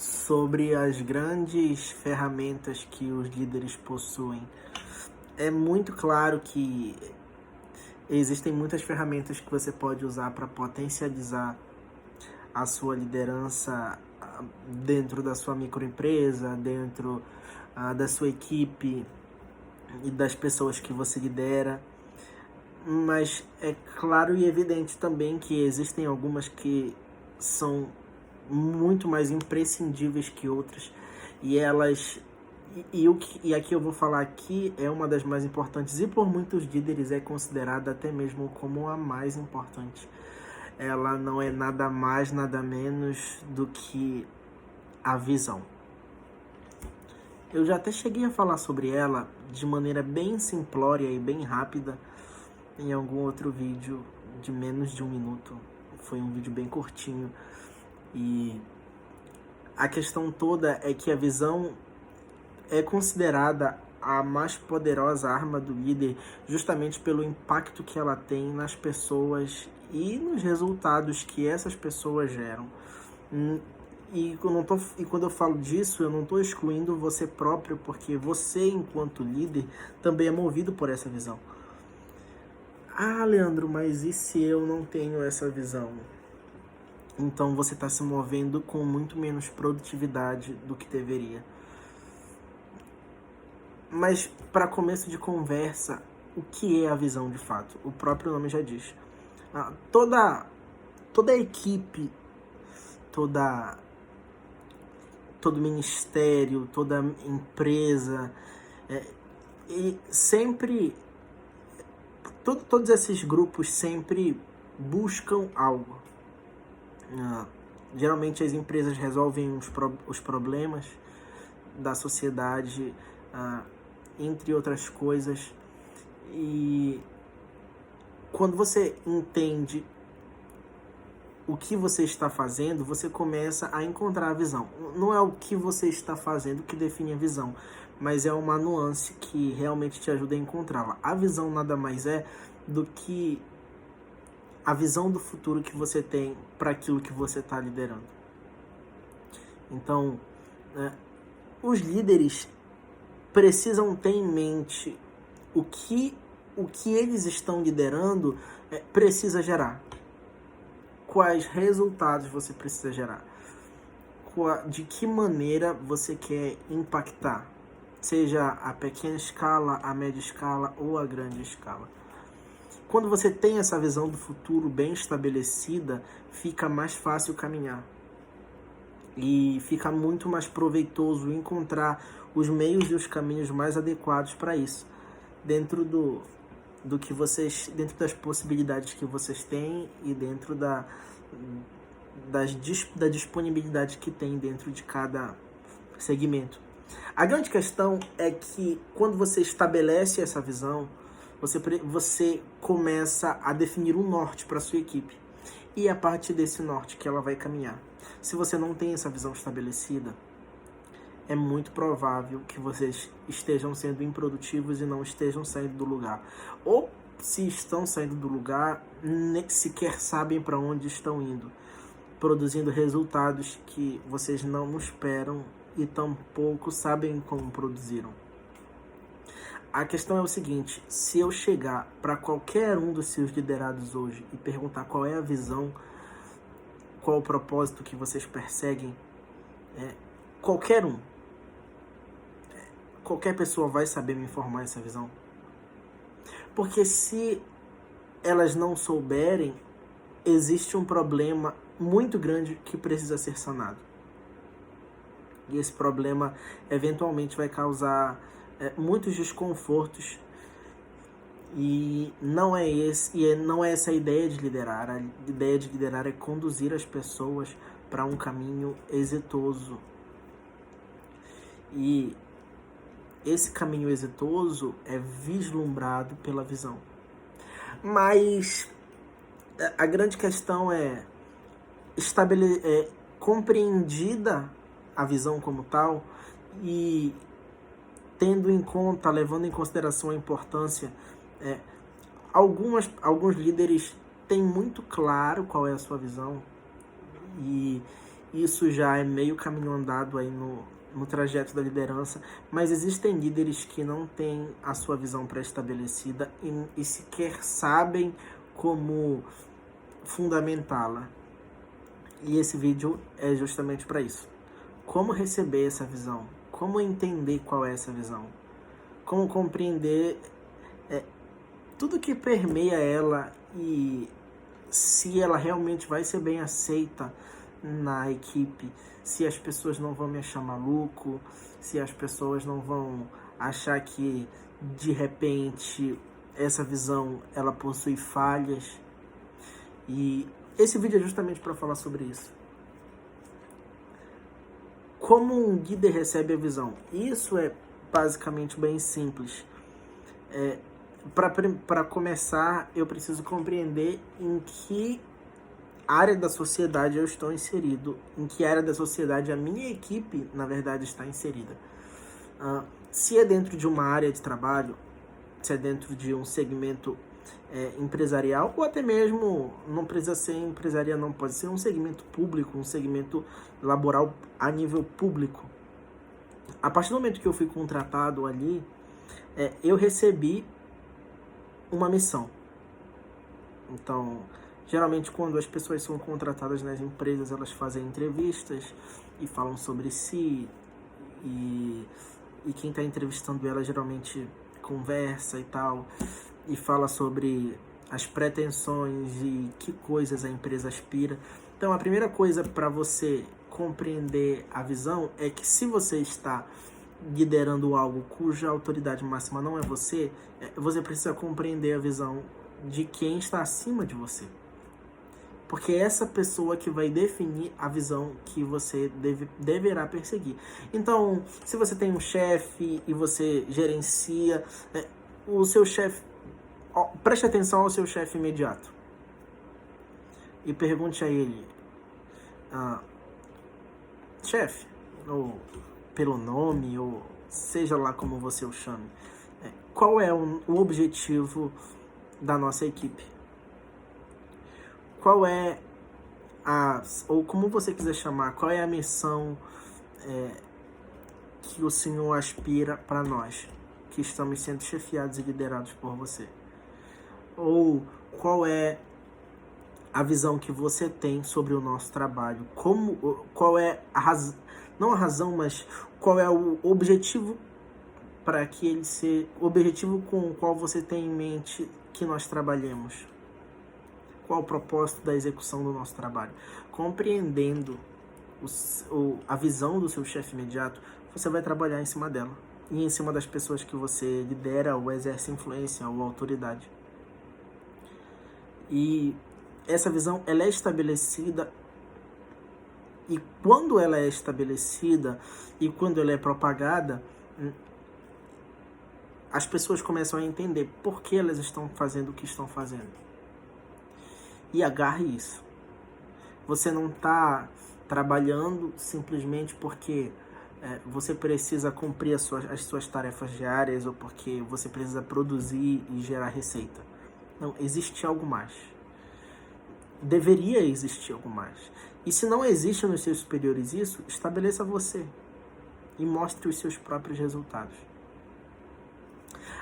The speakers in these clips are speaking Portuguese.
sobre as grandes ferramentas que os líderes possuem. É muito claro que existem muitas ferramentas que você pode usar para potencializar a sua liderança dentro da sua microempresa, dentro da sua equipe e das pessoas que você lidera. Mas é claro e evidente também que existem algumas que são muito mais imprescindíveis que outras, e aqui eu vou falar aqui é uma das mais importantes, e por muitos líderes é considerada até mesmo como a mais importante. Ela não é nada mais, nada menos do que a visão. Eu já até cheguei a falar sobre ela de maneira bem simplória e bem rápida em algum outro vídeo de menos de 1 minuto. Foi um vídeo bem curtinho. E a questão toda é que a visão é considerada a mais poderosa arma do líder, justamente pelo impacto que ela tem nas pessoas e nos resultados que essas pessoas geram. E quando eu falo disso, eu não estou excluindo você próprio, porque você, enquanto líder, também é movido por essa visão. Ah, Leandro, mas e se eu não tenho essa visão? Então você está se movendo com muito menos produtividade do que deveria. Mas, para começo de conversa, o que é a visão de fato? O próprio nome já diz. Toda equipe, todo ministério, toda empresa, e sempre, todos esses grupos sempre buscam algo. Geralmente as empresas resolvem os problemas da sociedade, entre outras coisas, e quando você entende o que você está fazendo, você começa a encontrar a visão. Não é o que você está fazendo que define a visão, mas é uma nuance que realmente te ajuda a encontrá-la. A visão nada mais é do que a visão do futuro que você tem para aquilo que você está liderando. Então, os líderes precisam ter em mente o que eles estão liderando precisa gerar. Quais resultados você precisa gerar. De que maneira você quer impactar. Seja a pequena escala, a média escala ou a grande escala. Quando você tem essa visão do futuro bem estabelecida, fica mais fácil caminhar. E fica muito mais proveitoso encontrar os meios e os caminhos mais adequados para isso. Dentro dentro das possibilidades que vocês têm e dentro da disponibilidade que tem dentro de cada segmento. A grande questão é que quando você estabelece essa visão, você começa a definir um norte para a sua equipe. E é a partir desse norte que ela vai caminhar. Se você não tem essa visão estabelecida, é muito provável que vocês estejam sendo improdutivos e não estejam saindo do lugar. Ou, se estão saindo do lugar, nem sequer sabem para onde estão indo, produzindo resultados que vocês não esperam e tampouco sabem como produziram. A questão é o seguinte: se eu chegar para qualquer um dos seus liderados hoje e perguntar qual é a visão, qual o propósito que vocês perseguem, qualquer pessoa vai saber me informar essa visão. Porque se elas não souberem, existe um problema muito grande que precisa ser sanado. E esse problema eventualmente vai causar muitos desconfortos. E não é essa a ideia de liderar. A ideia de liderar é conduzir as pessoas para um caminho exitoso. E esse caminho exitoso é vislumbrado pela visão. Mas a grande questão é compreendida a visão como tal e levando em consideração a importância, alguns líderes têm muito claro qual é a sua visão e isso já é meio caminho andado aí no trajeto da liderança, mas existem líderes que não têm a sua visão pré-estabelecida e sequer sabem como fundamentá-la. E esse vídeo é justamente para isso. Como receber essa visão? Como entender qual é essa visão? Como compreender tudo que permeia ela e se ela realmente vai ser bem aceita na equipe, se as pessoas não vão me achar maluco, se as pessoas não vão achar que de repente essa visão ela possui falhas. E esse vídeo é justamente para falar sobre isso. Como um líder recebe a visão? Isso é basicamente bem simples. Para começar, eu preciso compreender em que área da sociedade eu estou inserido, em que área da sociedade a minha equipe, na verdade, está inserida. Se é dentro de uma área de trabalho, se é dentro de um segmento empresarial, ou até mesmo, não precisa ser empresarial, não, pode ser um segmento público, um segmento laboral a nível público. A partir do momento que eu fui contratado ali, eu recebi uma missão. Então, geralmente quando as pessoas são contratadas nas empresas, elas fazem entrevistas e falam sobre si, e quem está entrevistando ela geralmente conversa e tal, e fala sobre as pretensões e que coisas a empresa aspira. Então, a primeira coisa para você compreender a visão é que se você está liderando algo cuja autoridade máxima não é você, você precisa compreender a visão de quem está acima de você. Porque é essa pessoa que vai definir a visão que você deverá perseguir. Então, se você tem um chefe e você gerencia, o seu chefe, preste atenção ao seu chefe imediato. E pergunte a ele, chefe, ou pelo nome, ou seja lá como você o chame, qual é o objetivo da nossa equipe? Qual é ou como você quiser chamar, qual é a missão que o Senhor aspira para nós, que estamos sendo chefiados e liderados por você? Ou qual é a visão que você tem sobre o nosso trabalho? Qual é a razão, não a razão, mas qual é o objetivo para que ele seja, o objetivo com o qual você tem em mente que nós trabalhemos? Qual o propósito da execução do nosso trabalho? Compreendendo a visão do seu chefe imediato, você vai trabalhar em cima dela e em cima das pessoas que você lidera ou exerce influência ou autoridade. E essa visão, ela é estabelecida, e quando ela é estabelecida e quando ela é propagada, as pessoas começam a entender por que elas estão fazendo o que estão fazendo. E agarre isso. Você não está trabalhando simplesmente porque você precisa cumprir as suas tarefas diárias ou porque você precisa produzir e gerar receita. Não, existe algo mais. Deveria existir algo mais. E se não existe nos seus superiores isso, estabeleça você e mostre os seus próprios resultados.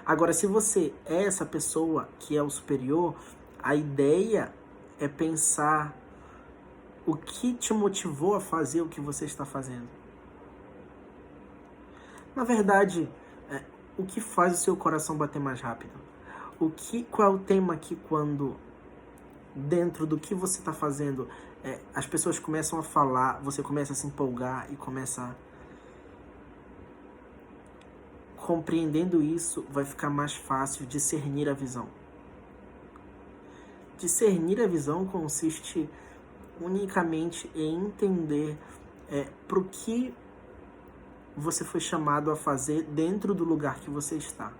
Agora, se você é essa pessoa que é o superior, a ideia é pensar o que te motivou a fazer o que você está fazendo. Na verdade, o que faz o seu coração bater mais rápido? Qual é o tema que quando, dentro do que você está fazendo, as pessoas começam a falar, você começa a se empolgar e começa a... Compreendendo isso, vai ficar mais fácil discernir a visão. Discernir a visão consiste unicamente em entender para o que você foi chamado a fazer dentro do lugar que você está.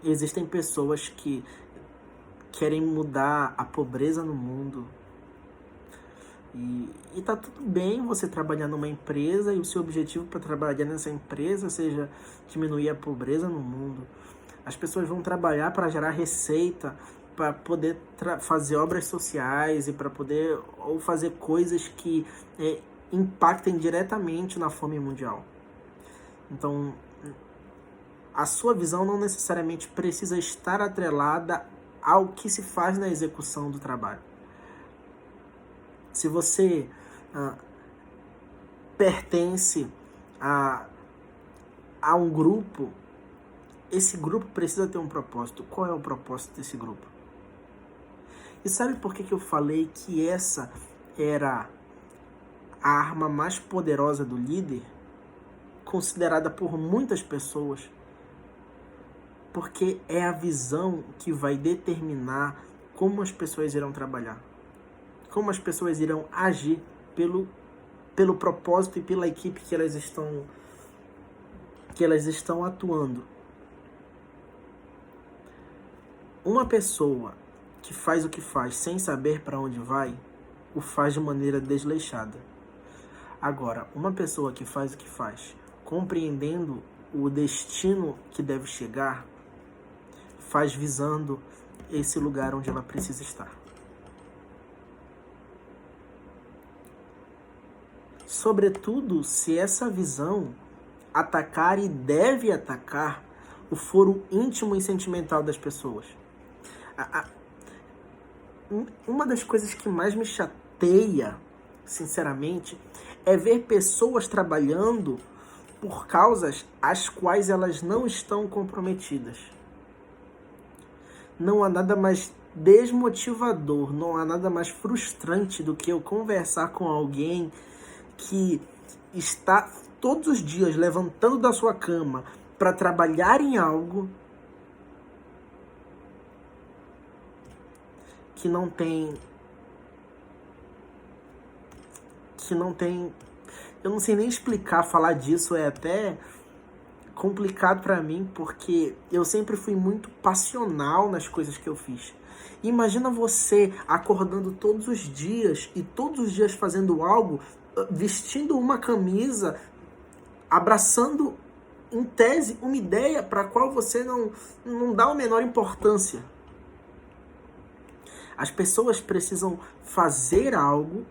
Existem pessoas que querem mudar a pobreza no mundo. E tá tudo bem você trabalhar numa empresa e o seu objetivo para trabalhar nessa empresa seja diminuir a pobreza no mundo. As pessoas vão trabalhar para gerar receita para poder fazer obras sociais e para poder ou fazer coisas que impactem diretamente na fome mundial. Então, a sua visão não necessariamente precisa estar atrelada ao que se faz na execução do trabalho. Se você pertence a um grupo, esse grupo precisa ter um propósito. Qual é o propósito desse grupo? E sabe por que eu falei que essa era a arma mais poderosa do líder, considerada por muitas pessoas? Porque é a visão que vai determinar como as pessoas irão trabalhar, como as pessoas irão agir pelo propósito e pela equipe que elas estão atuando. Uma pessoa que faz o que faz sem saber para onde vai, o faz de maneira desleixada. Agora, uma pessoa que faz o que faz, compreendendo o destino que deve chegar, faz visando esse lugar onde ela precisa estar. Sobretudo, se essa visão atacar e deve atacar o foro íntimo e sentimental das pessoas. Uma das coisas que mais me chateia, sinceramente, é ver pessoas trabalhando por causas às quais elas não estão comprometidas. Não há nada mais desmotivador, não há nada mais frustrante do que eu conversar com alguém que está todos os dias levantando da sua cama para trabalhar em algo que não tem, eu não sei nem explicar, falar disso é até complicado para mim, porque eu sempre fui muito passional nas coisas que eu fiz. Imagina você acordando todos os dias e todos os dias fazendo algo, vestindo uma camisa, abraçando, em tese, uma ideia para a qual você não dá a menor importância. As pessoas precisam fazer algo,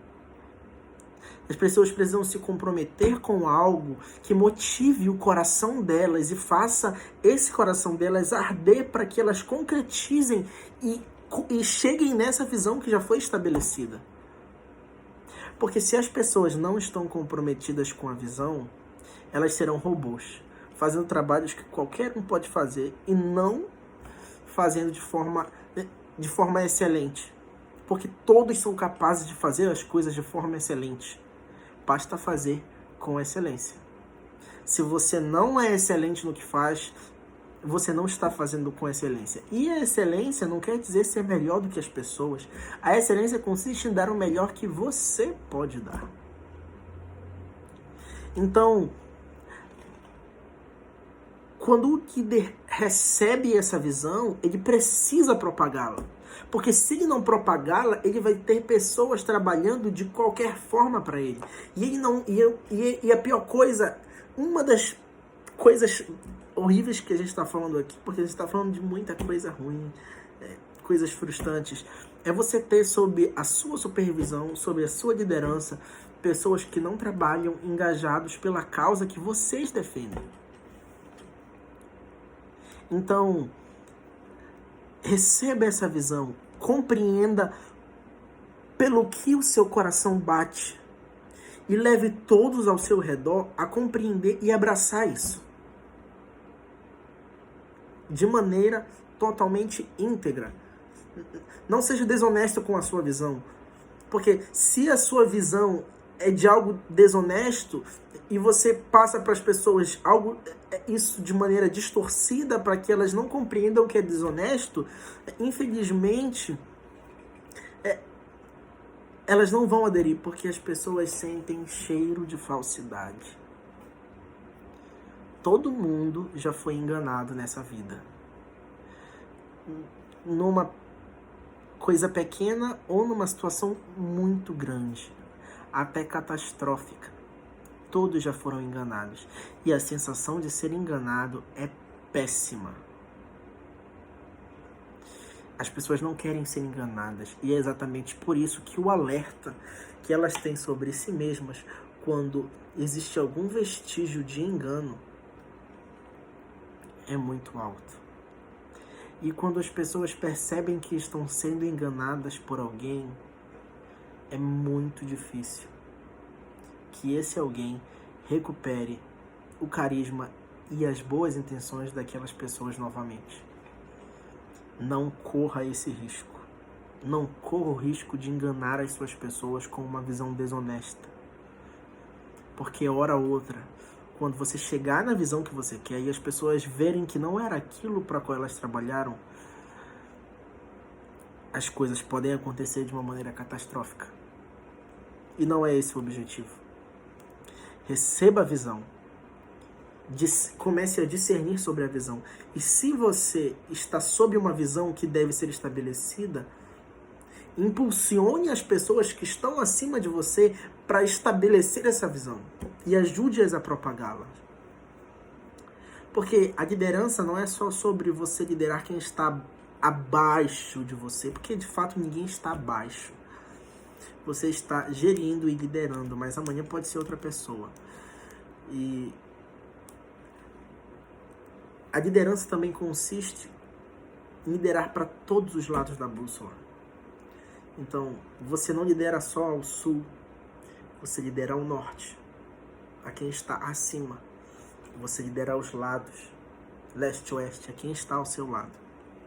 as pessoas precisam se comprometer com algo que motive o coração delas e faça esse coração delas arder para que elas concretizem e cheguem nessa visão que já foi estabelecida. Porque se as pessoas não estão comprometidas com a visão, elas serão robôs, fazendo trabalhos que qualquer um pode fazer e não fazendo de forma excelente. Porque todos são capazes de fazer as coisas de forma excelente. Basta fazer com excelência. Se você não é excelente no que faz, você não está fazendo com excelência. E a excelência não quer dizer ser melhor do que as pessoas. A excelência consiste em dar o melhor que você pode dar. Então, quando o líder recebe essa visão, ele precisa propagá-la. Porque se ele não propagá-la, ele vai ter pessoas trabalhando de qualquer forma para ele. E a pior coisa, uma das coisas horríveis que a gente está falando aqui, porque a gente está falando de muita coisa ruim, coisas frustrantes, é você ter sob a sua supervisão, sob a sua liderança, pessoas que não trabalham engajados pela causa que vocês defendem. Então, receba essa visão, compreenda pelo que o seu coração bate e leve todos ao seu redor a compreender e abraçar isso de maneira totalmente íntegra. Não seja desonesto com a sua visão, porque se a sua visão é de algo desonesto e você passa para as pessoas isso de maneira distorcida para que elas não compreendam que é desonesto, infelizmente elas não vão aderir, porque as pessoas sentem cheiro de falsidade. Todo mundo já foi enganado nessa vida. Numa coisa pequena ou numa situação muito grande, até catastrófica. Todos já foram enganados. E a sensação de ser enganado é péssima. As pessoas não querem ser enganadas. E é exatamente por isso que o alerta que elas têm sobre si mesmas, quando existe algum vestígio de engano, é muito alto. E quando as pessoas percebem que estão sendo enganadas por alguém, é muito difícil que esse alguém recupere o carisma e as boas intenções daquelas pessoas novamente. Não corra esse risco. Não corra o risco de enganar as suas pessoas com uma visão desonesta. Porque hora ou outra, quando você chegar na visão que você quer e as pessoas verem que não era aquilo para qual elas trabalharam, as coisas podem acontecer de uma maneira catastrófica. E não é esse o objetivo. Receba a visão. Comece a discernir sobre a visão. E se você está sob uma visão que deve ser estabelecida, impulsione as pessoas que estão acima de você para estabelecer essa visão. E ajude-as a propagá-la. Porque a liderança não é só sobre você liderar quem está abaixo de você. Porque de fato ninguém está abaixo. Você está gerindo e liderando, mas amanhã pode ser outra pessoa. E a liderança também consiste em liderar para todos os lados da bússola. Então, você não lidera só ao sul, você lidera ao norte, a quem está acima. Você lidera aos lados, leste e oeste, a quem está ao seu lado.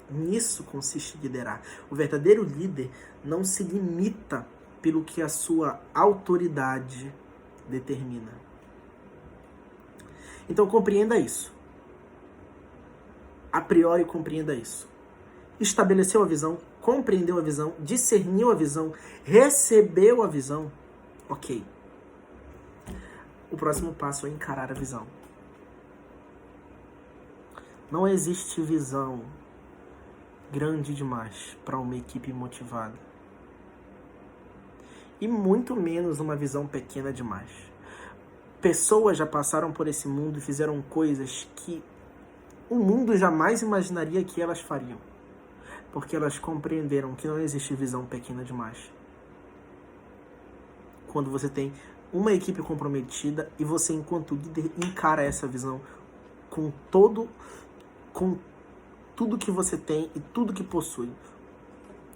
Nisso consiste liderar. O verdadeiro líder não se limita pelo que a sua autoridade determina. Então compreenda isso. A priori compreenda isso. Estabeleceu a visão, compreendeu a visão, discerniu a visão, recebeu a visão. Ok. O próximo passo é encarar a visão. Não existe visão grande demais para uma equipe motivada. E muito menos uma visão pequena demais. Pessoas já passaram por esse mundo e fizeram coisas que o mundo jamais imaginaria que elas fariam. Porque elas compreenderam que não existe visão pequena demais. Quando você tem uma equipe comprometida e você, enquanto líder, encara essa visão com tudo que você tem e tudo que possui.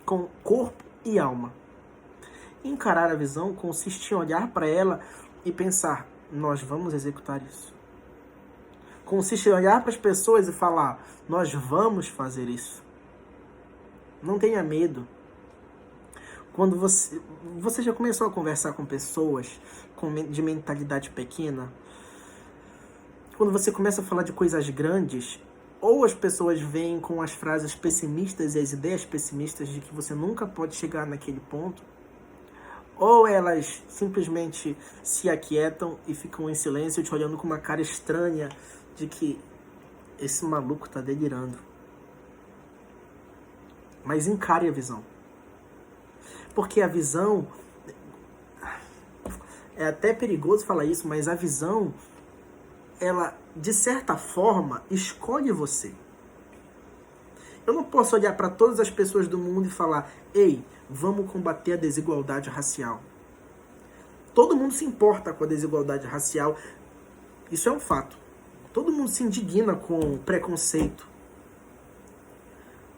Com corpo e alma. Encarar a visão consiste em olhar para ela e pensar, nós vamos executar isso. Consiste em olhar para as pessoas e falar, nós vamos fazer isso. Não tenha medo. Quando você já começou a conversar com pessoas de mentalidade pequena, quando você começa a falar de coisas grandes, ou as pessoas vêm com as frases pessimistas e as ideias pessimistas de que você nunca pode chegar naquele ponto, ou elas simplesmente se aquietam e ficam em silêncio te olhando com uma cara estranha de que esse maluco está delirando. Mas encare a visão. Porque a visão... É até perigoso falar isso, mas a visão, ela, de certa forma, escolhe você. Eu não posso olhar para todas as pessoas do mundo e falar, ei, vamos combater a desigualdade racial. Todo mundo se importa com a desigualdade racial. Isso é um fato. Todo mundo se indigna com preconceito.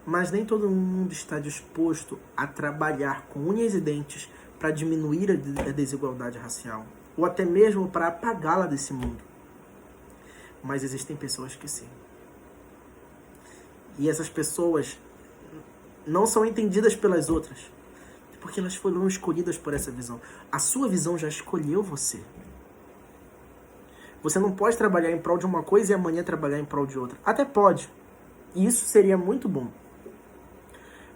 Mas nem todo mundo está disposto a trabalhar com unhas e dentes para diminuir a desigualdade racial. Ou até mesmo para apagá-la desse mundo. Mas existem pessoas que sim. E essas pessoas não são entendidas pelas outras. Porque elas foram escolhidas por essa visão. A sua visão já escolheu você. Você não pode trabalhar em prol de uma coisa e amanhã trabalhar em prol de outra. Até pode. E isso seria muito bom.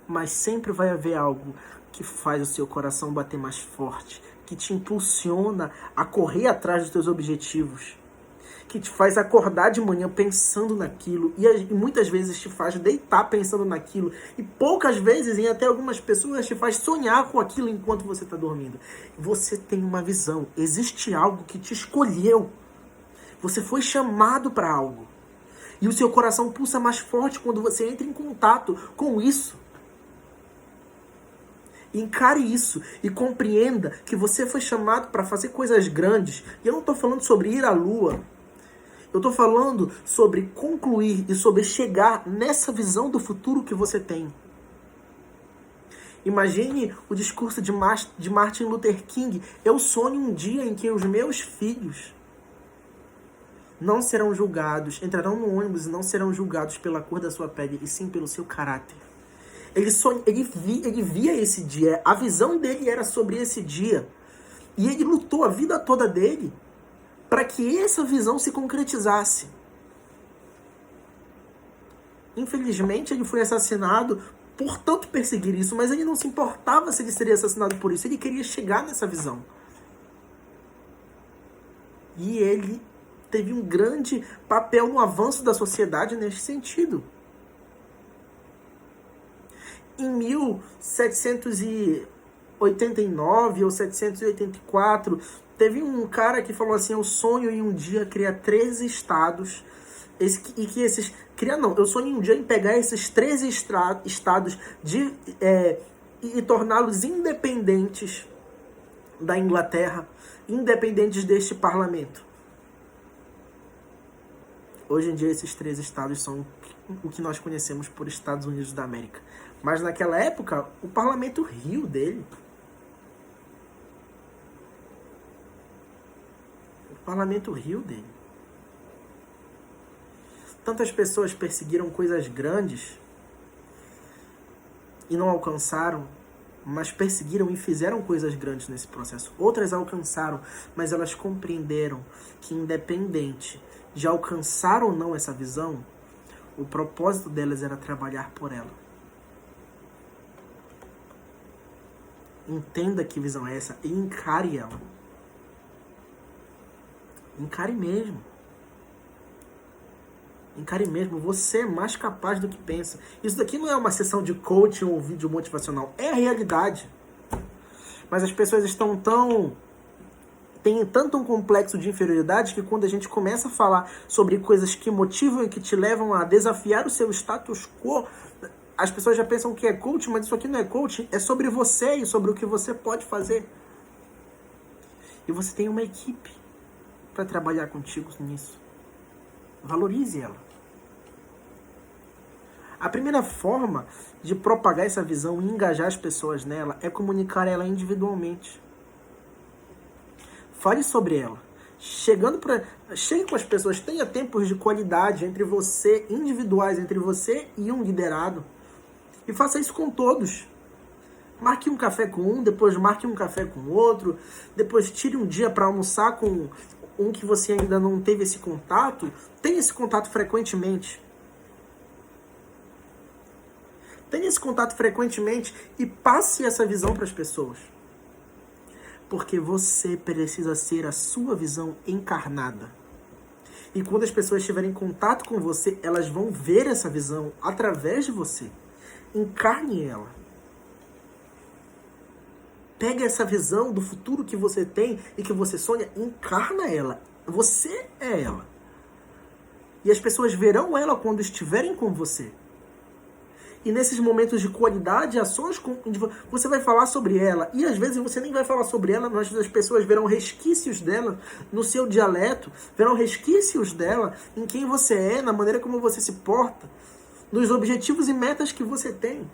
Mas sempre vai haver algo que faz o seu coração bater mais forte. Que te impulsiona a correr atrás dos teus objetivos. Que te faz acordar de manhã pensando naquilo. E muitas vezes te faz deitar pensando naquilo. E poucas vezes, em até algumas pessoas, te faz sonhar com aquilo enquanto você está dormindo. Você tem uma visão. Existe algo que te escolheu. Você foi chamado para algo. E o seu coração pulsa mais forte quando você entra em contato com isso. Encare isso e compreenda que você foi chamado para fazer coisas grandes. E eu não estou falando sobre ir à lua. Eu estou falando sobre concluir e sobre chegar nessa visão do futuro que você tem. Imagine o discurso de Martin Luther King. Eu sonho um dia em que os meus filhos não serão julgados, entrarão no ônibus e não serão julgados pela cor da sua pele, e sim pelo seu caráter. Ele via esse dia, a visão dele era sobre esse dia. E ele lutou a vida toda dele para que essa visão se concretizasse. Infelizmente, ele foi assassinado por tanto perseguir isso, mas ele não se importava se ele seria assassinado por isso. Ele queria chegar nessa visão. E ele teve um grande papel no avanço da sociedade nesse sentido. Em 1789 ou 784, teve um cara que falou assim: eu sonho em um dia criar 13 estados, eu sonho em um dia em pegar esses 13 estados e torná-los independentes da Inglaterra, independentes deste parlamento. Hoje em dia esses 13 estados são o que nós conhecemos por Estados Unidos da América. Mas naquela época, o parlamento riu dele. O parlamento riu dele. Tantas pessoas perseguiram coisas grandes e não alcançaram, mas perseguiram e fizeram coisas grandes nesse processo. Outras alcançaram, mas elas compreenderam que, independente de alcançar ou não essa visão, o propósito delas era trabalhar por ela. Entenda que visão é essa e encare ela. Encare mesmo. Encare mesmo. Você é mais capaz do que pensa. Isso daqui não é uma sessão de coaching ou vídeo motivacional. É a realidade. Mas as pessoas têm tanto um complexo de inferioridade que quando a gente começa a falar sobre coisas que motivam e que te levam a desafiar o seu status quo, as pessoas já pensam que é coaching, mas isso aqui não é coaching, é sobre você e sobre o que você pode fazer. E você tem uma equipe para trabalhar contigo nisso. Valorize ela. A primeira forma de propagar essa visão e engajar as pessoas nela é comunicar ela individualmente. Fale sobre ela. Chegue com as pessoas, tenha tempos de qualidade entre você, individuais, entre você e um liderado. E faça isso com todos. Marque um café com um, depois marque um café com outro, depois tire um dia para almoçar com um que você ainda não teve esse contato. Tenha esse contato frequentemente. Tenha esse contato frequentemente e passe essa visão para as pessoas. Porque você precisa ser a sua visão encarnada. E quando as pessoas estiverem em contato com você, elas vão ver essa visão através de você. Encarne ela. Pega essa visão do futuro que você tem e que você sonha, encarna ela. Você é ela. E as pessoas verão ela quando estiverem com você. E nesses momentos de qualidade, ações, você vai falar sobre ela. E às vezes você nem vai falar sobre ela, mas as pessoas verão resquícios dela no seu dialeto, verão resquícios dela em quem você é, na maneira como você se porta, nos objetivos e metas que você tem.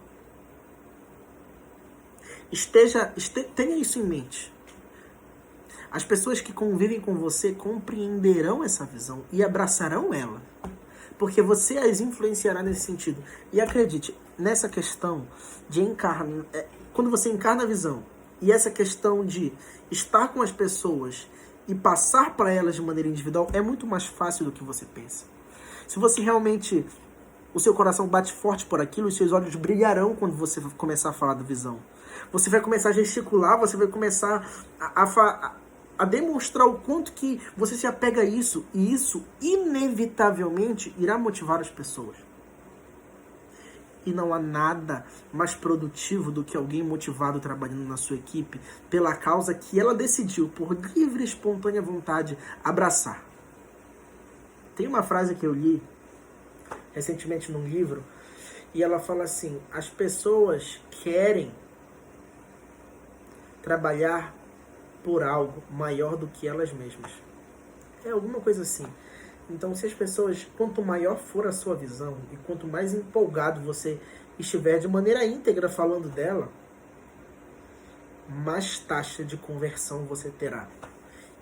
Tenha isso em mente. As pessoas que convivem com você compreenderão essa visão e abraçarão ela. Porque você as influenciará nesse sentido. E acredite, nessa questão de encarnar, quando você encarna a visão, e essa questão de estar com as pessoas e passar para elas de maneira individual, é muito mais fácil do que você pensa. Se você realmente, o seu coração bate forte por aquilo, os seus olhos brilharão quando você começar a falar da visão. Você vai começar a gesticular, você vai começar a demonstrar o quanto que você se apega a isso, e isso inevitavelmente irá motivar as pessoas. E não há nada mais produtivo do que alguém motivado trabalhando na sua equipe pela causa que ela decidiu, por livre e espontânea vontade, abraçar. Tem uma frase que eu li recentemente num livro, e ela fala assim: as pessoas querem trabalhar por algo maior do que elas mesmas. É alguma coisa assim. Então, se as pessoas, quanto maior for a sua visão e quanto mais empolgado você estiver de maneira íntegra falando dela, mais taxa de conversão você terá.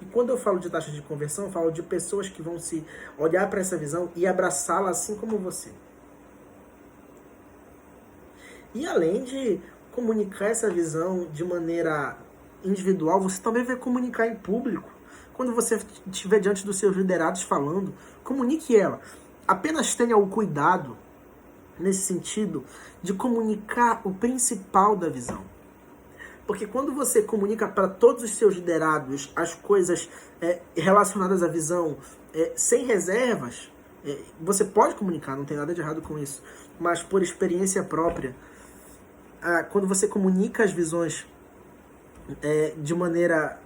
E quando eu falo de taxa de conversão, eu falo de pessoas que vão se olhar para essa visão e abraçá-la assim como você. E além de comunicar essa visão de maneira individual, você também vai comunicar em público. Quando você estiver diante dos seus liderados falando, comunique ela. Apenas tenha o cuidado, nesse sentido, de comunicar o principal da visão. Porque quando você comunica para todos os seus liderados as coisas relacionadas à visão sem reservas, você pode comunicar, não tem nada de errado com isso. Mas por experiência própria, quando você comunica as visões de maneira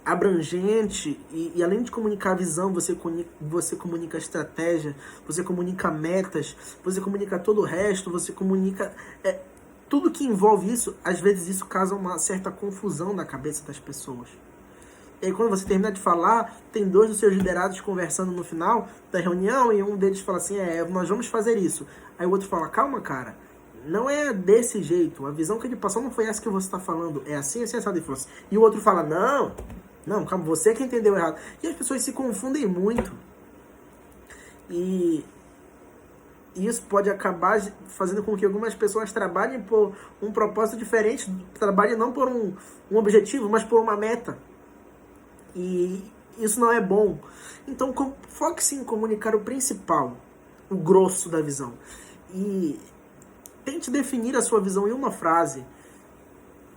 abrangente, e além de comunicar a visão, você comunica a estratégia, você comunica metas, você comunica todo o resto, você comunica tudo que envolve isso. Às vezes isso causa uma certa confusão na cabeça das pessoas. E aí quando você termina de falar, tem dois dos seus liderados conversando no final da reunião, e um deles fala assim, nós vamos fazer isso. Aí o outro fala, calma cara, não é desse jeito, a visão que ele passou não foi essa que você está falando, é assim, assim, assim. E o outro fala, não, calma, você que entendeu errado. E as pessoas se confundem muito. E isso pode acabar fazendo com que algumas pessoas trabalhem por um propósito diferente, trabalhem não por um objetivo, mas por uma meta. E isso não é bom. Então, foque-se em comunicar o principal, o grosso da visão. E tente definir a sua visão em uma frase.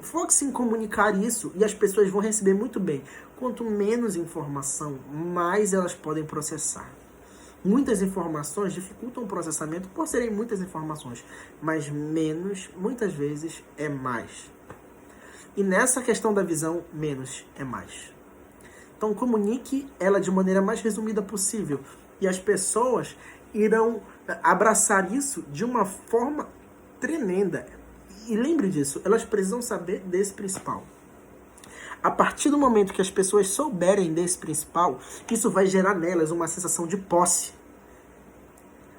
Foque-se em comunicar isso e as pessoas vão receber muito bem. Quanto menos informação, mais elas podem processar. Muitas informações dificultam o processamento por serem muitas informações, mas menos, muitas vezes, é mais. E nessa questão da visão, menos é mais. Então comunique ela de maneira mais resumida possível e as pessoas irão abraçar isso de uma forma tremenda. E lembre disso, elas precisam saber desse principal. A partir do momento que as pessoas souberem desse principal, isso vai gerar nelas uma sensação de posse.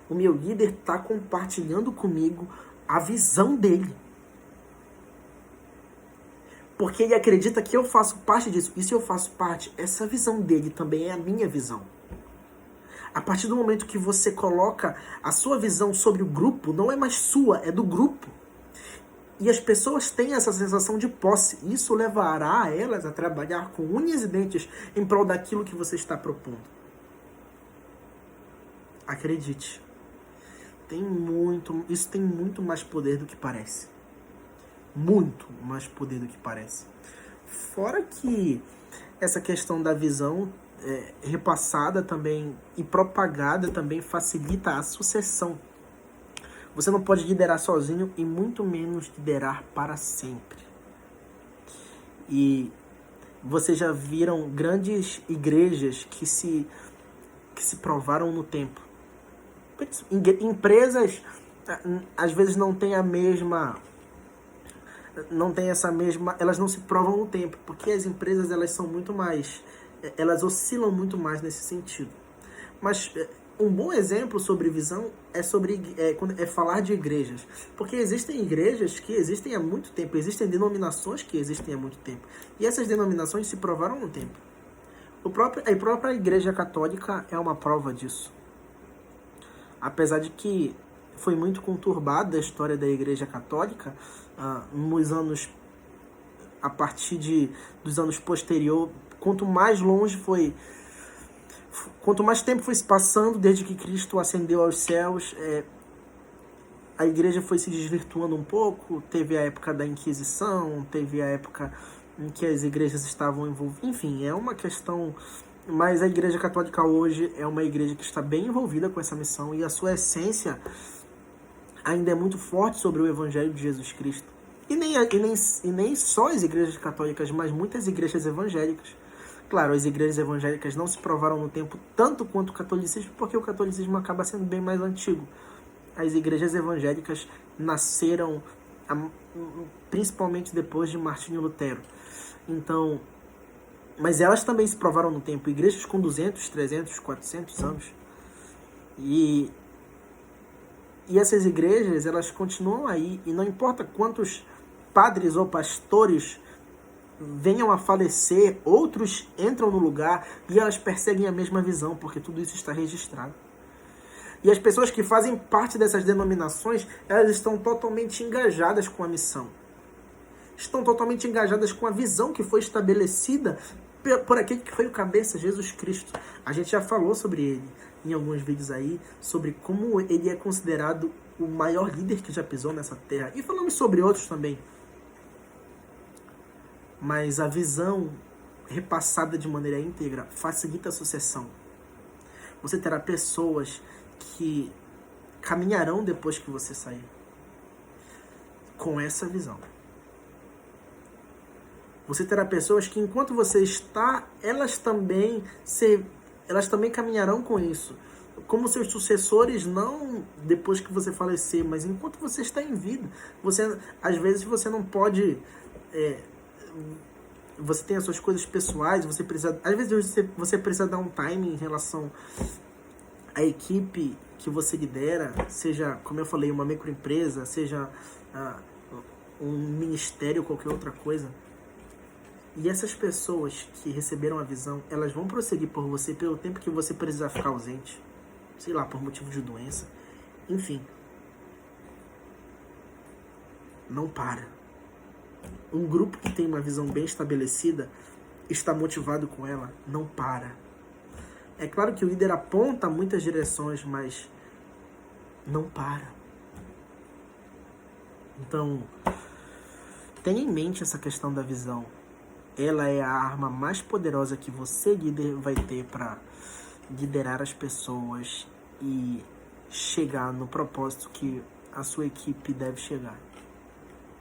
O meu líder está compartilhando comigo a visão dele. Porque ele acredita que eu faço parte disso. E se eu faço parte, essa visão dele também é a minha visão. A partir do momento que você coloca a sua visão sobre o grupo, não é mais sua, é do grupo. E as pessoas têm essa sensação de posse. Isso levará a elas a trabalhar com unhas e dentes em prol daquilo que você está propondo. Acredite. Isso tem muito mais poder do que parece. Muito mais poder do que parece. Fora que essa questão da visão repassada também e propagada também facilita a sucessão. Você não pode liderar sozinho e muito menos liderar para sempre. E vocês já viram grandes igrejas que se provaram no tempo. Empresas às vezes não têm elas não se provam no tempo, porque as empresas elas oscilam muito mais nesse sentido. Mas um bom exemplo sobre visão é falar de igrejas. Porque existem igrejas que existem há muito tempo, existem denominações que existem há muito tempo. E essas denominações se provaram no tempo. A própria Igreja Católica é uma prova disso. Apesar de que foi muito conturbada a história da Igreja Católica, nos anos, a partir dos anos posteriores, quanto mais tempo foi se passando desde que Cristo ascendeu aos céus, a igreja foi se desvirtuando um pouco. Teve a época da Inquisição, teve a época em que as igrejas estavam envolvidas. Enfim, é uma questão. Mas a Igreja Católica hoje é uma igreja que está bem envolvida com essa missão e a sua essência ainda é muito forte sobre o Evangelho de Jesus Cristo. E nem só as igrejas católicas, mas muitas igrejas evangélicas. Claro, as igrejas evangélicas não se provaram no tempo tanto quanto o catolicismo, porque o catolicismo acaba sendo bem mais antigo. As igrejas evangélicas nasceram principalmente depois de Martinho Lutero. Então, mas elas também se provaram no tempo. Igrejas com 200, 300, 400 anos. E essas igrejas, elas continuam aí. E não importa quantos padres ou pastores venham a falecer, outros entram no lugar e elas perseguem a mesma visão, porque tudo isso está registrado. E as pessoas que fazem parte dessas denominações, elas estão totalmente engajadas com a missão. Estão totalmente engajadas com a visão que foi estabelecida por aquele que foi o cabeça, Jesus Cristo. A gente já falou sobre ele em alguns vídeos aí, sobre como ele é considerado o maior líder que já pisou nessa terra. E falamos sobre outros também. Mas a visão repassada de maneira íntegra facilita a sucessão. Você terá pessoas que caminharão depois que você sair com essa visão. Você terá pessoas que, enquanto você está, elas também caminharão com isso. Como seus sucessores, não depois que você falecer, mas enquanto você está em vida. Às vezes você não pode... você tem as suas coisas pessoais, às vezes você precisa dar um timing em relação à equipe que você lidera, seja, como eu falei, uma microempresa, seja um ministério ou qualquer outra coisa. E essas pessoas que receberam a visão, elas vão prosseguir por você pelo tempo que você precisar ficar ausente. Sei lá, por motivo de doença. Enfim. Não para. Um grupo que tem uma visão bem estabelecida, está motivado com ela, não para. É claro que o líder aponta muitas direções, mas não para. Então, tenha em mente essa questão da visão. Ela é a arma mais poderosa que você, líder, vai ter para liderar as pessoas e chegar no propósito que a sua equipe deve chegar.